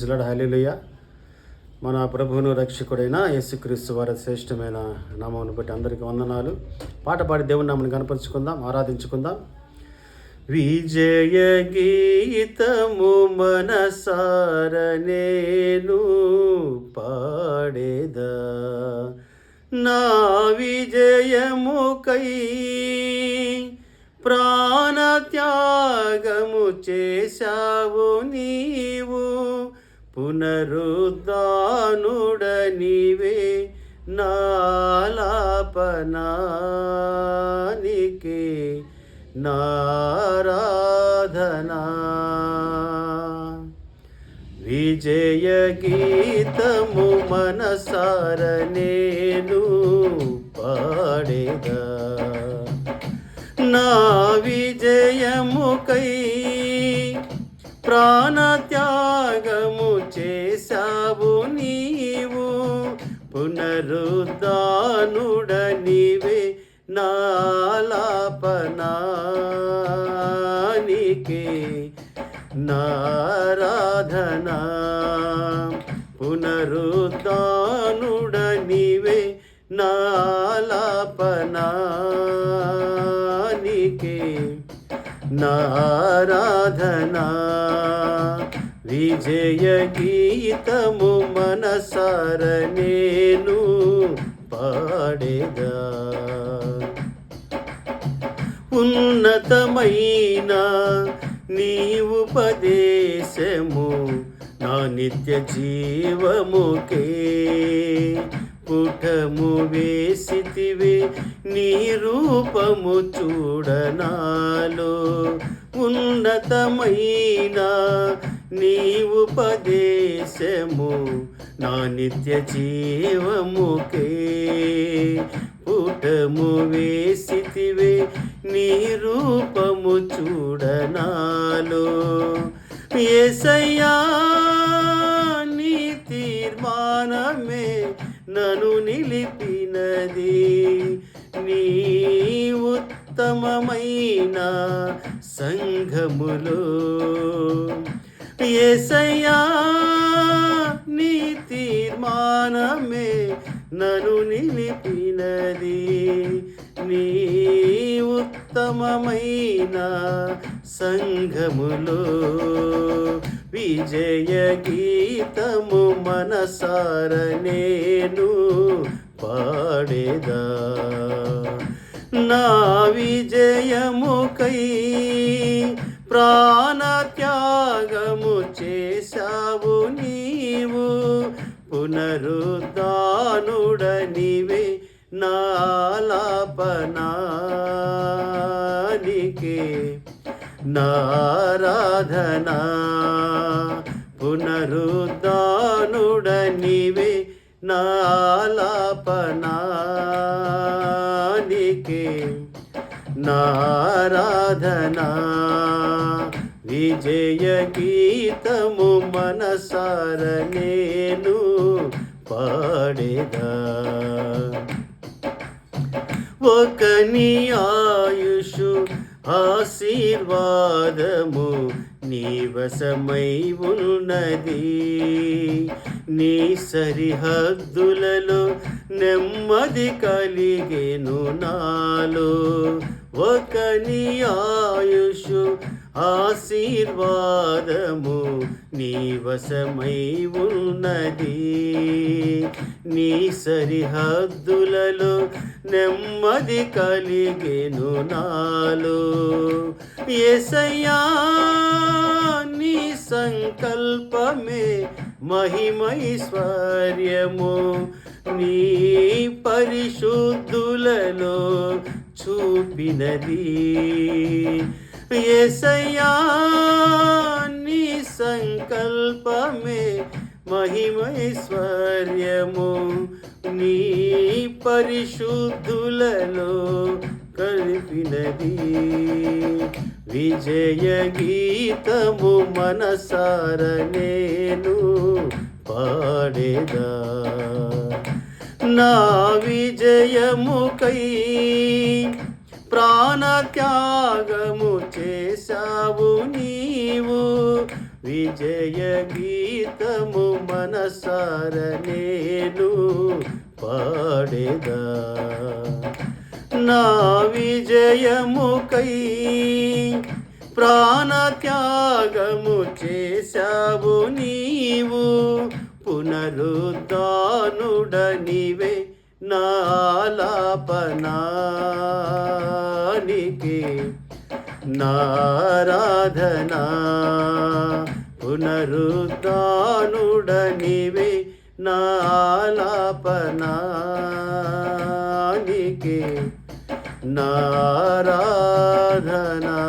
హల్లెలూయా. మన ప్రభువును రక్షకుడైన యేసుక్రీస్తు వారి శ్రేష్టమైన నామమును బట్టి అందరికీ వందనాలు. పాట పాడి దేవుని నామమును కనపరుచుకుందాం, ఆరాధించుకుందాం. విజయ గీతము మనసార నేను పాడేదా, నా విజయముకై ప్రాణత్యాగము చేశావు నీవు, పునరుద్ధానుడనివే నాలాపనానికి నారాధనా. విజయ గీతము మనసార నేను పాడేదా, నా విజయముకై ప్రాణత్యాగము చేశావు నీవు, పునరుద్ధానుడనివే నాలాపనానికి నారాధనా. పునరుద్ధానుడనివే నాలాపనానికి నారాధనా. విజయ గీతము మనసార నేను పాడేదా, ఉన్నతమైన నీ ఉపదేశము నా నిత్య జీవముకే పుటము వేసితివి, నీ రూపము చూడనాలో. ఉన్నతమైన నీ ఉపదేశము నా నిత్య జీవముకే పుటము వేసితివి, నీ రూపము చూడనాలో. యేసయ్యా నీ తీర్మానమే నన్ను నిలిపినది, నీ ఉత్తమమైన సంఘములో. యేసయ్యా నీ తీర్మానమే నన్ను నిలిపినది, నీ ఉత్తమమైన సంఘములో. విజయ గీతము మనసార నేను పాడేదా, నా విజయముకై ప్రాణత్యాగము చేశావు నీవు, పునరుద్ధానుడనివే నాలాపనానికి నారాధనా. పునరుద్ధానుడనివే నాలాపనానికి నారాధనా. విజయ గీతము మనసార నేను పాడేదా, ఒకని ఆయుషు ఆశీర్వాదము నీ వశమై ఉన్నది, నీ సరిహద్దులలో నెమ్మది కలిగెను నాలో. ఒకని ఆయుషు ఆశీర్వాదము నీ వశమై ఉన్నది, నీ సరిహద్దులలో నెమ్మది కలిగెను నాలో. యేసయ్యా నీ సంకల్పమే మహిమైశ్వర్యము, నీ పరిశుద్ధులలో చూపినది. యేసయ్యా నీ సంకల్పమే మహిమైశ్వర్యము, నీ పరిశుద్ధులలో కలిపినది. విజయ గీతము మనసార నేను పాడేదా, నా విజయముకై ప్రాణత్యాగము చేశావు నీవు, విజయ గీతము మనసార నేను పాడేదా. నా విజయముకై ప్రాణత్యాగము చేశావు నీవు, పునరుద్ధానుడనివే నాలాపనానికి నారాధనా. పునరుద్ధానుడనివే నాలాపనానికి నారాధనా.